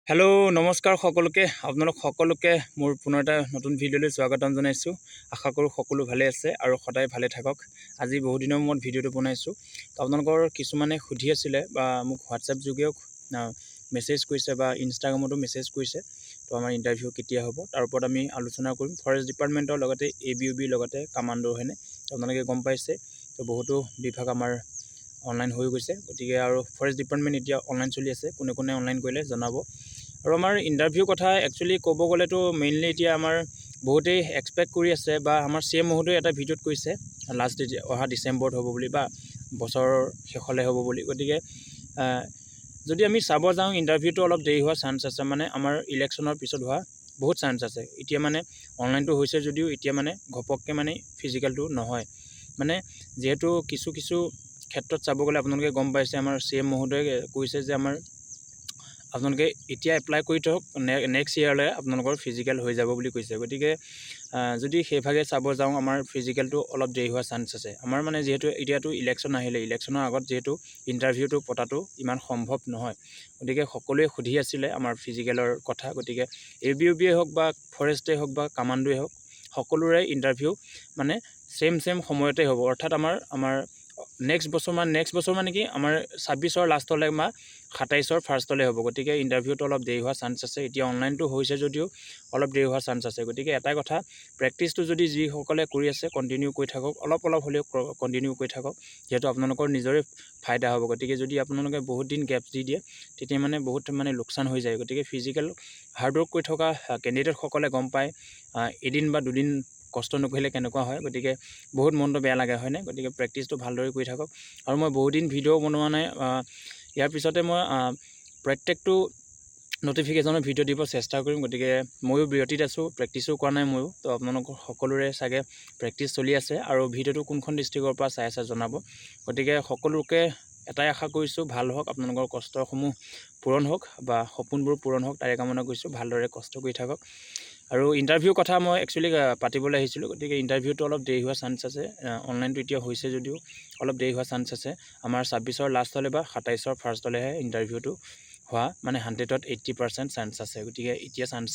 Hello' নমস্কাৰ সকলোকে আপোনালোক সকলোকে মোৰ পুনৰ এটা নতুন ভিডিঅ'লৈ স্বাগতম জনাইছোঁ। আশা কৰোঁ সকলো ভালে আছে আৰু সদায় ভালে থাকক। আজি বহুত দিনৰ মূৰত ভিডিঅ'টো বনাইছোঁ। তো আপোনালোকৰ কিছুমানে সুধি আছিলে বা মোক হোৱাটছএপ যোগেও মেছেজ কৰিছে বা ইনষ্টাগ্ৰামতো মেছেজ কৰিছে। তো আমাৰ ইণ্টাৰভিউ কেতিয়া হ'ব তাৰ ওপৰত আমি আলোচনা কৰিম। ফৰেষ্ট ডিপাৰ্টমেণ্টৰ লগতে ABUB লগতে কামাণ্ডো হয়নে, তো আপোনালোকে গম পাইছে। তো বহুতো বিভাগ আমাৰ অনলাইন হৈ গৈছে, গতিকে আৰু ফৰেষ্ট ডিপাৰ্টমেণ্ট এতিয়া অনলাইন চলি আছে। কোনে কোনে অনলাইন কৰিলে জনাব। আৰু আমাৰ ইণ্টাৰভিউ কথা একচুৱেলি ক'ব গ'লেতো মেইনলি এতিয়া আমাৰ বহুতেই এক্সপেক্ট কৰি আছে বা আমাৰ CM মহোদয়ে এটা ভিডিঅ'ত কৈছে লাষ্ট অহা ডিচেম্বৰত হ'ব বুলি বা বছৰৰ শেষলৈ হ'ব বুলি। গতিকে যদি আমি চাব যাওঁ ইণ্টাৰভিউটো অলপ দেৰি হোৱা চান্স আছে, মানে আমাৰ ইলেকশ্যনৰ পিছত হোৱা বহুত চান্স আছে। এতিয়া মানে অনলাইনটো হৈছে যদিও এতিয়া মানে ঘপককৈ মানে ফিজিকেলটো নহয়, মানে যিহেতু কিছু ক্ষেত্ৰত চাব গ'লে আপোনালোকে গম পাইছে আমাৰ CM মহোদয়ে কৈছে যে আপোনালোকে এতিয়া এপ্লাই কৰি থওক, নেক্সট ইয়েৰলৈ আপোনালোকৰ ফিজিকেল হৈ যাব বুলি কৈছে। গতিকে যদি সেইভাগে চাব যাওঁ আমাৰ ফিজিকেলটো অলপ দেৰি হোৱা চান্স আছে। আমাৰ মানে যিহেতু এতিয়াতো ইলেকশ্যন আহিলে, ইলেকশ্যনৰ আগত যিহেতু ইণ্টাৰভিউটো পতাটো ইমান সম্ভৱ নহয়। গতিকে সকলোৱে সুধি আছিলে আমাৰ ফিজিকেলৰ কথা। গতিকে ABUBয়ে হওক বা ফৰেষ্টেই হওক বা কামাণ্ডোৱে হওক, সকলোৰে ইণ্টাৰভিউ মানে ছেম সময়তে হ'ব। অৰ্থাৎ আমাৰ নেক্সট বছৰ মানে কি আমাৰ 26ৰ লাষ্টলৈ বা 27ৰ ফাৰ্ষ্টলৈ হ'ব। গতিকে ইণ্টাৰভিউটো অলপ দেৰি হোৱা চান্স আছে। এতিয়া অনলাইনটো হৈছে যদিও অলপ দেৰি হোৱা চান্স আছে। গতিকে এটা কথা, প্ৰেক্টিচটো যদি যিসকলে কৰি আছে কণ্টিনিউ কৰি থাকক, অলপ হ'লেও কণ্টিনিউ কৰি থাকক, যিহেতু আপোনালোকৰ নিজৰে ফাইদা হ'ব। গতিকে যদি আপোনালোকে বহুত দিন গেপ দি দিয়ে তেতিয়া মানে বহুত লোকচান হৈ যায়। গতিকে ফিজিকেল হাৰ্ডৱৰ্ক কৰি থকা কেণ্ডিডেটসকলে গম পায় এদিন বা দুদিন কষ্ট নকৰিলে কেনেকুৱা হয়। গতিকে বহুত মনটো বেয়া লাগে হয়নে। গতিকে প্ৰেক্টিচটো ভালদৰে কৰি থাকক। আৰু মই বহুত দিন ভিডিঅ' বনোৱা নাই, ইয়াৰ পিছতে মই প্ৰত্যেকটো নটিফিকেশ্যনৰ ভিডিঅ' দিব চেষ্টা কৰিম। গতিকে ময়ো বিৰতিত আছোঁ, প্ৰেক্টিচো কৰা নাই ময়ো। তো আপোনালোকৰ সকলোৰে চাগে প্ৰেক্টিচ চলি আছে আৰু ভিডিঅ'টো কোনখন ডিষ্ট্ৰিক্টৰ পৰা চাই আছে জনাব। গতিকে সকলোকে এটাই আশা কৰিছোঁ, ভাল হওক, আপোনালোকৰ কষ্টসমূহ পূৰণ হওক বা সপোনবোৰ পূৰণ হওক তাৰে কামনা কৰিছোঁ। ভালদৰে কষ্ট কৰি থাকক। আৰু ইণ্টাৰভিউৰ কথা মই একচুৱেলি পাতিবলৈ আহিছিলোঁ। গতিকে ইণ্টাৰভিউটো অলপ দেৰি হোৱা চান্স আছে। অনলাইনটো এতিয়া হৈছে যদিও অলপ দেৰি হোৱা চান্স আছে। আমাৰ 26ৰ লাষ্টলৈ বা 27ৰ ফাৰ্ষ্টলৈহে ইণ্টাৰভিউটো হোৱা মানে 100ত 80% চান্স আছে। গতিকে এতিয়া চান্স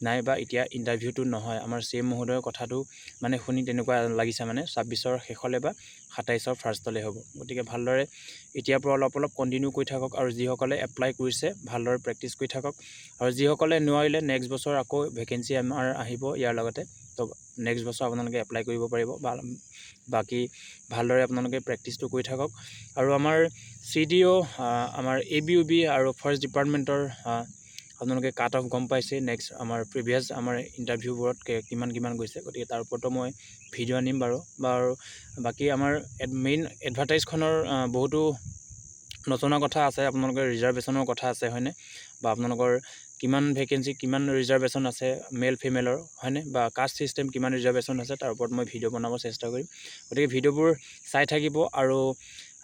নাই বা এতিয়া ইণ্টাৰভিউটো নহয়। আমাৰ CM মহোদয়ৰ কথাটো মানে শুনি তেনেকুৱা লাগিছে, মানে 26ৰ শেষলৈ বা 27ৰ ফাৰ্ষ্টলৈ হ'ব। গতিকে ভালদৰে এতিয়াৰ পৰা অলপ কণ্টিনিউ কৰি থাকক। আৰু যিসকলে এপ্লাই কৰিছে ভালদৰে প্ৰেক্টিচ কৰি থাকক। আৰু যিসকলে নোৱাৰিলে নেক্সট বছৰ আকৌ ভেকেঞ্চি আমাৰ আহিব ইয়াৰ লগতে, তো নেক্সট বছৰ আপোনালোকে এপ্লাই কৰিব পাৰিব। বাকী ভালদৰে আপোনালোকে প্ৰেক্টিচটো কৰি থাকক। আৰু আমাৰ CDO আমাৰ ABUB আৰু ফৰেষ্ট ডিপাৰ্টমেণ্টৰ আপোনালোকে কাট অফ গম পাইছে। নেক্সট আমাৰ প্ৰিভিয়াছ আমাৰ ইণ্টাৰভিউবোৰত কিমান গৈছে। গতিকে তাৰ ওপৰতো মই ভিডিঅ' আনিম বাৰু। বাকী আমাৰ মেইন এডভাৰটাইজখনৰ বহুতো নজনা কথা আছে। আপোনালোকৰ ৰিজাৰ্ভেশ্যনৰ কথা আছে হয়নে, বা আপোনালোকৰ কিমান ভেকেঞ্চি, কিমান ৰিজাৰ্ভেশ্যন আছে মেল ফিমেলৰ হয়নে, বা কাষ্ট ছিষ্টেম কিমান ৰিজাৰ্ভেশ্যন আছে তাৰ ওপৰত মই ভিডিঅ' বনাব চেষ্টা কৰিম। গতিকে ভিডিঅ'বোৰ চাই থাকিব আৰু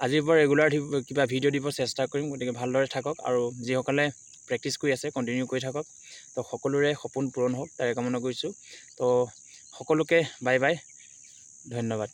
আজিৰ পৰা ৰেগুলাৰ কিবা ভিডিঅ' দিব চেষ্টা কৰিম। গতিকে ভালদৰে থাকক আৰু যিসকলে প্ৰেক্টিচ কৰি আছে কণ্টিনিউ কৰি থাকক। তো সকলোৰে সপোন পূৰণ হওক তাৰে কামনা কৰিছোঁ। তো সকলোকে বাই বাই, ধন্যবাদ।